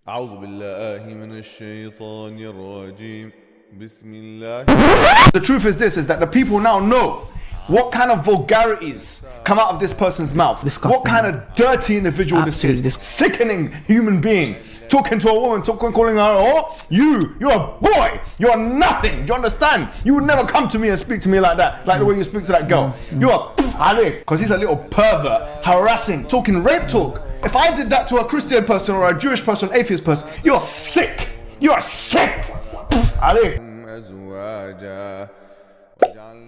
أعوذ بالله من الشيطان الرجيم بسم الله. The truth is this, is that the people now know what kind of vulgarities come out of this person's mouth. Disgusting. What kind of dirty individual Absolutely this is. Sickening human being. Talking to a woman, calling her, oh, you're a boy, you're nothing. Do you understand? You would never come to me and speak to me like that, like the way you speak to that girl. You're Ali, because he's a little pervert, harassing, talking rape talk. If I did that to a Christian person or a Jewish person, atheist person, you're sick. You're sick. Ali.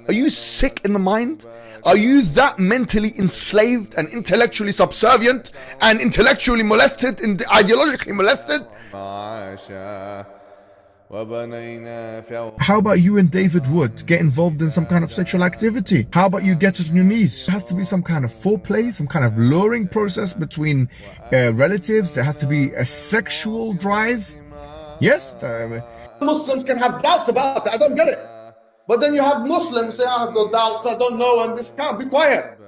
Are you sick in the mind? Are you that mentally enslaved and intellectually subservient and intellectually molested and ideologically molested? How about you and David Wood get involved in some kind of sexual activity? How about you get on your knees? There has to be some kind of foreplay, some kind of luring process between relatives. There has to be a sexual drive. Yes? Muslims can have doubts about it. I don't get it. But then you have Muslims say, I have got doubts, I don't know, and this can't be quiet.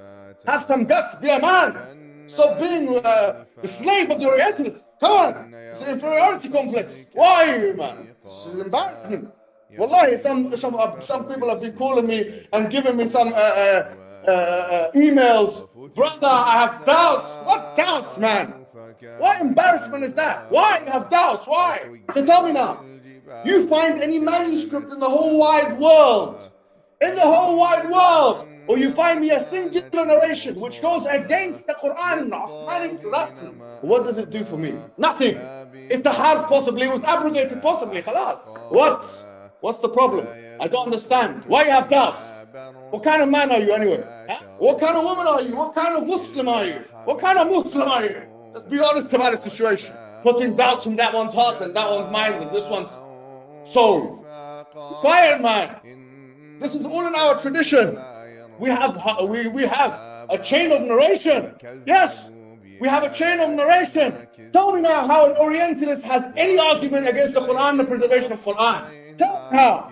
Have some guts, be a man. Stop being the slave of the Orientalists. Come on. It's an inferiority complex. Why are you, man? It's an embarrassment. Wallahi, some people have been calling me and giving me some emails. Brother, I have doubts. What doubts, man? What embarrassment is that? Why you have doubts? Why? So tell me now. You find any manuscript in the whole wide world, or you find me a singular narration which goes against the Qur'an, what does it do for me? Nothing. If the harf possibly was abrogated, possibly, khalas. What's the problem? I don't understand. Why you have doubts? What kind of man are you anyway? Huh? What kind of woman are you? What kind of Muslim are you? What kind of Muslim are you? Let's be honest about the situation. Putting doubts in that one's heart and that one's mind and this one's soul. Quiet, man. This is all in our tradition. We have a chain of narration. Yes, we have a chain of narration. Tell me now how an Orientalist has any argument against the Quran and the preservation of Quran. Tell me how.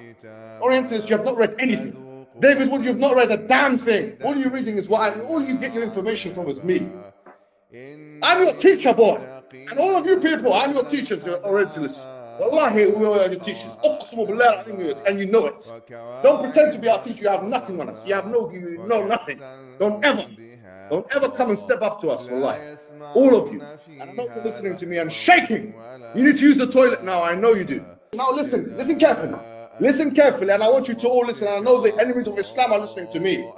Orientalist, you have not read anything. David Wood, you have not read a damn thing. All you're reading is all you get your information from is me. I'm your teacher, boy. And all of you people, I'm your teachers, you're Orientalists. Wallahi, we are your teachers. And you know it. Don't pretend to be our teacher. You have nothing on us. You know nothing. Don't ever come and step up to us. Wallahi. All of you. And I know you're listening to me. I'm shaking. You need to use the toilet now. I know you do. Now listen carefully. Listen carefully. And I want you to all listen. I know the enemies of Islam are listening to me.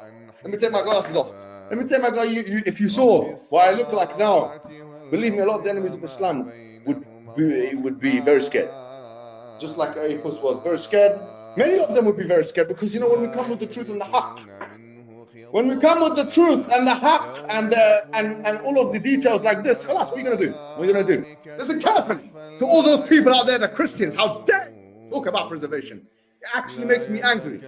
Let me take my glasses off. Let me take my glasses. If you saw what I look like now, believe me, a lot of the enemies of Islam would be very scared. Just like Apus was very scared. Many of them would be very scared because when we come with the truth and the haqq, when we come with the truth and the haqq and all of the details like this, khalas, what are you going to do? What are you going to do? Listen carefully to all those people out there, the Christians. How dare you talk about preservation? It actually makes me angry.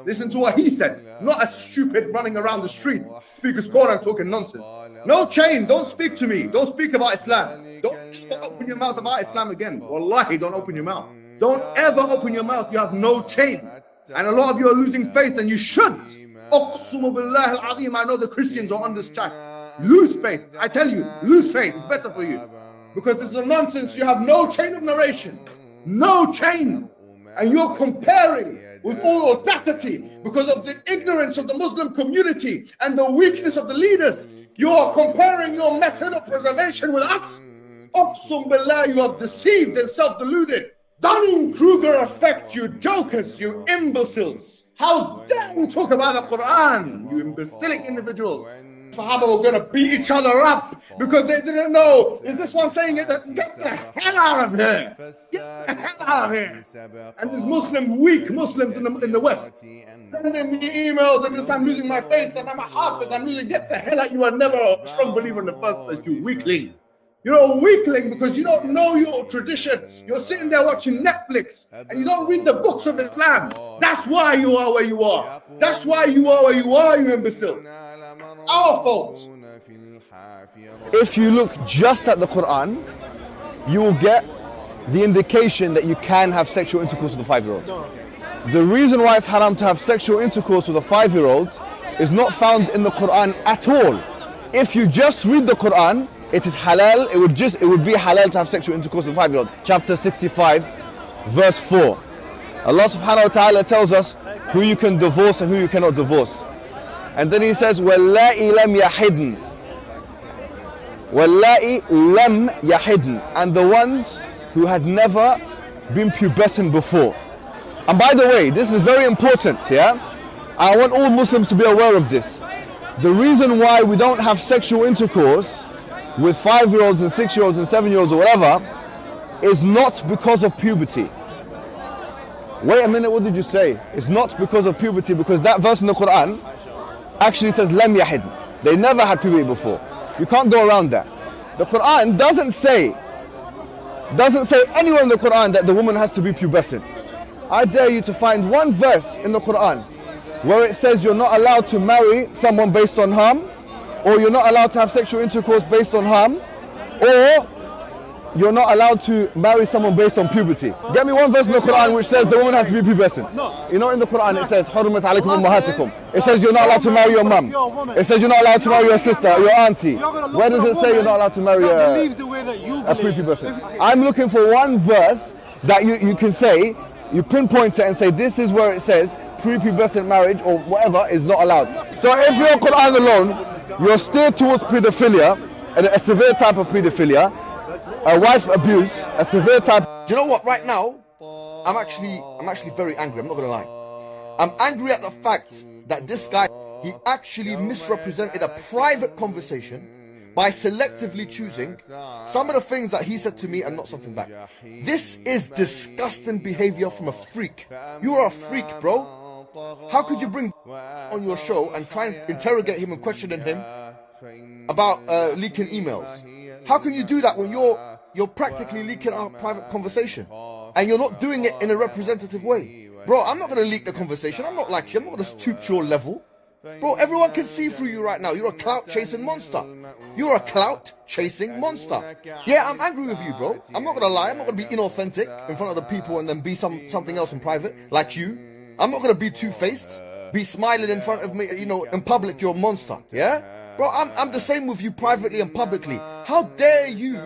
Listen to what he said, not a stupid running around the street, speakers Qur'an talking nonsense. No chain, don't speak to me, don't speak about Islam. Don't ever open your mouth about Islam again. Wallahi, don't open your mouth. Don't ever open your mouth, you have no chain. And a lot of you are losing faith and you shouldn't. Aqsumu billah al-azim, I know the Christians are on this chat. Lose faith, I tell you, lose faith, it's better for you. Because this is a nonsense, you have no chain of narration. No chain. And you're comparing with all audacity because of the ignorance of the Muslim community and the weakness of the leaders. You are comparing your method of preservation with us. Uqsum billah, you are deceived and self-deluded. Dunning-Kruger effect, you jokers, you imbeciles. How dare you talk about the Quran, you imbecilic individuals. Sahaba were going to beat each other up because they didn't know. Is this one saying it? Get the hell out of here. Get the hell out of here. And these weak Muslims in the West, sending me emails and this, I'm losing my face and I'm a hafiz. I'm losing. Get the hell out. You are never a strong believer in the first place, you weakling. You're a weakling because you don't know your tradition. You're sitting there watching Netflix and you don't read the books of Islam. That's why you are where you are. That's why you are where you are, you imbecile. It's our fault. If you look just at the Quran, you will get the indication that you can have sexual intercourse with a 5-year-old. The reason why it's haram to have sexual intercourse with a 5-year-old is not found in the Quran at all. If you just read the Quran, it is halal, it would be halal to have sexual intercourse with a 5-year-old. Chapter 65, verse 4. Allah subhanahu wa ta'ala tells us who you can divorce and who you cannot divorce. And then he says, وَاللَّائِ لَمْ يَحِدْنَ. وَاللَّائِ لَمْ يَحِدْنَ. And the ones who had never been pubescent before. And by the way, this is very important, yeah? I want all Muslims to be aware of this. The reason why we don't have sexual intercourse with 5-year-olds and 6-year-olds and 7-year-olds or whatever is not because of puberty. Wait a minute, what did you say? It's not because of puberty, because that verse in the Qur'an actually says lam yahid. They never had puberty before. You can't go around that. The Qur'an doesn't say anywhere in the Qur'an that the woman has to be pubescent. I dare you to find one verse in the Qur'an where it says you're not allowed to marry someone based on harm, or you're not allowed to have sexual intercourse based on harm, or you're not allowed to marry someone based on puberty. Get me one verse in the Quran which says the woman has to be pubescent. You know, in the Quran it says حُرِّمَتْ عَلَيْكُمْ أُمَّهَاتُكُمْ. It says you're not allowed to marry your mum. It says you're not allowed to marry your sister, your auntie. Where does it say you're not allowed to marry a prepubescent? I'm looking for one verse that you can say, you pinpoint it and say this is where it says prepubescent marriage or whatever is not allowed. So if you're Quran alone, you're steered towards pedophilia, a severe type of pedophilia, a wife abuse, a severe type. Do you know what? Right now, I'm actually very angry. I'm not gonna lie. I'm angry at the fact that this guy, he actually misrepresented a private conversation by selectively choosing some of the things that he said to me and not something back. This is disgusting behavior from a freak. You are a freak, bro. How could you bring on your show and try and interrogate him and question him about leaking emails? How can you do that when you're practically leaking our private conversation and you're not doing it in a representative way? Bro, I'm not going to leak the conversation. I'm not like you. I'm not going to stoop to your level. Bro, everyone can see through you right now. You're a clout-chasing monster. You're a clout-chasing monster. Yeah, I'm angry with you, bro. I'm not going to lie. I'm not going to be inauthentic in front of the people and then be something else in private, like you. I'm not going to be two-faced, be smiling in front of me, you know, in public. You're a monster, yeah? Bro, I'm the same with you privately and publicly. How dare you,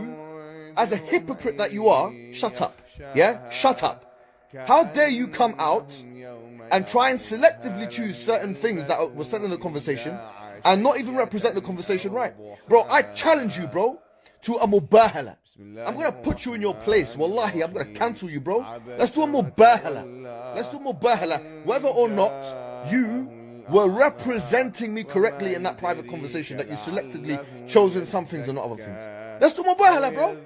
as a hypocrite that you are, shut up, yeah? Shut up. How dare you come out and try and selectively choose certain things that were said in the conversation and not even represent the conversation right? Bro, I challenge you, bro, to a mubahala. I'm going to put you in your place. Wallahi, I'm going to cancel you, bro. Let's do a mubahala. Let's do a mubahala. Whether or not you were representing me correctly in that private conversation, that you selectively chosen some things and not other things. Let's do mubahala, bro.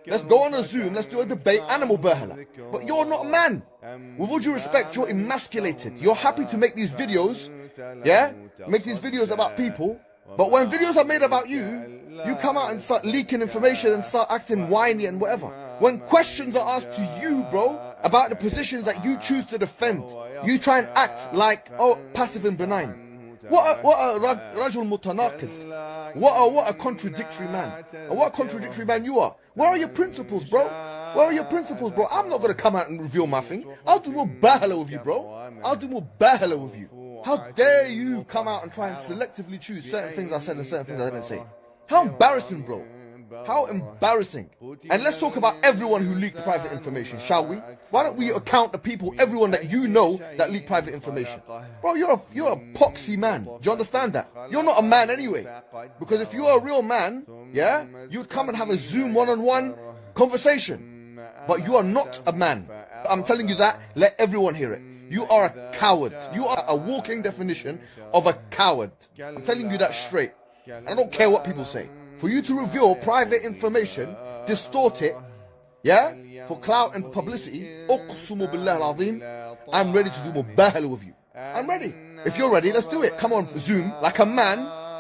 Let's go on a Zoom, let's do a debate and a mubahala. But you're not a man. With all due respect, you're emasculated. You're happy to make these videos, yeah? Make these videos about people. But when videos are made about you, you come out and start leaking information and start acting whiny and whatever. When questions are asked to you, bro, about the positions that you choose to defend, you try and act like, oh, passive and benign. What a rajul mutanaqid. What a contradictory man. And what a contradictory man you are. Where are your principles, bro? Where are your principles, bro? I'm not going to come out and reveal my thing. I'll do more bahala with you, bro. I'll do more bahala with you. How dare you come out and try and selectively choose certain things I said and certain things I didn't say? How embarrassing, bro. How embarrassing. And let's talk about everyone who leaked private information, shall we? Why don't we account the people, everyone that you know that leaked private information? Bro, you're a poxy man. Do you understand that? You're not a man anyway. Because if you were a real man, yeah, you'd come and have a Zoom one-on-one conversation. But you are not a man. I'm telling you that. Let everyone hear it. You are a coward. You are a walking definition of a coward. I'm telling you that straight. I don't care what people say. For you to reveal private information, distort it, yeah, for clout and publicity, uqsumu billah al-azim, I'm ready to do mubahala with you. I'm ready. If you're ready, let's do it. Come on, Zoom, like a man,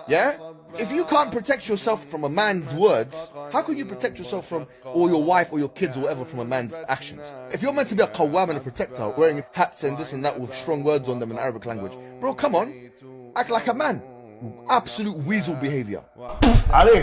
yeah? If you can't protect yourself from a man's words, how can you protect yourself from, or your wife or your kids or whatever, from a man's actions? If you're meant to be a qawwam and a protector, wearing hats and this and that with strong words on them in Arabic language, bro, come on, act like a man. Absolute weasel behavior. Ali,